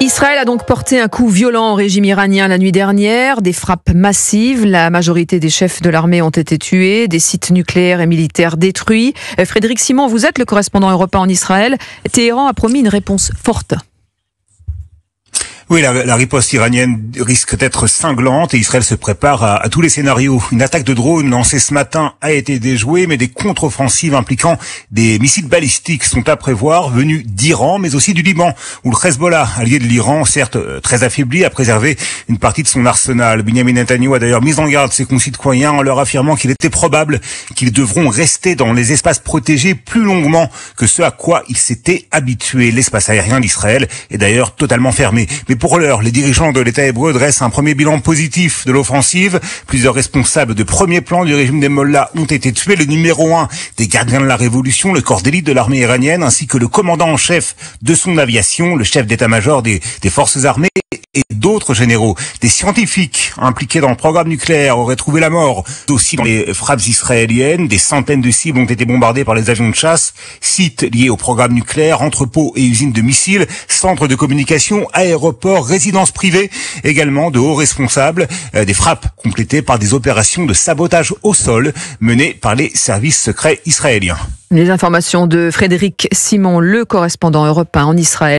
Israël a donc porté un coup violent au régime iranien la nuit dernière, des frappes massives. La majorité des chefs de l'armée ont été tués, des sites nucléaires et militaires détruits. Frédéric Simon, vous êtes le correspondant européen en Israël. Téhéran a promis une réponse forte. Oui, la riposte iranienne risque d'être cinglante et Israël se prépare à tous les scénarios. Une attaque de drone lancée ce matin a été déjouée, mais des contre-offensives impliquant des missiles balistiques sont à prévoir, venus d'Iran, mais aussi du Liban, où le Hezbollah, allié de l'Iran, certes très affaibli, a préservé une partie de son arsenal. Benjamin Netanyahu a d'ailleurs mis en garde ses concitoyens en leur affirmant qu'il était probable qu'ils devront rester dans les espaces protégés plus longuement que ce à quoi ils s'étaient habitués. L'espace aérien d'Israël est d'ailleurs totalement fermé. Mais pour l'heure, les dirigeants de l'État hébreu dressent un premier bilan positif de l'offensive. Plusieurs responsables de premier plan du régime des Mollahs ont été tués. Le numéro 1 des gardiens de la révolution, le corps d'élite de l'armée iranienne, ainsi que le commandant en chef de son aviation, le chef d'état-major des forces armées et d'autres généraux. Des scientifiques impliqués dans le programme nucléaire auraient trouvé la mort aussi dans les frappes israéliennes. Des centaines de cibles ont été bombardées par les avions de chasse. Sites liés au programme nucléaire, entrepôts et usines de missiles, centres de communication, aéroports, résidences privées, également de hauts responsables. Des frappes complétées par des opérations de sabotage au sol menées par les services secrets israéliens. Les informations de Frédéric Simon, le correspondant européen en Israël.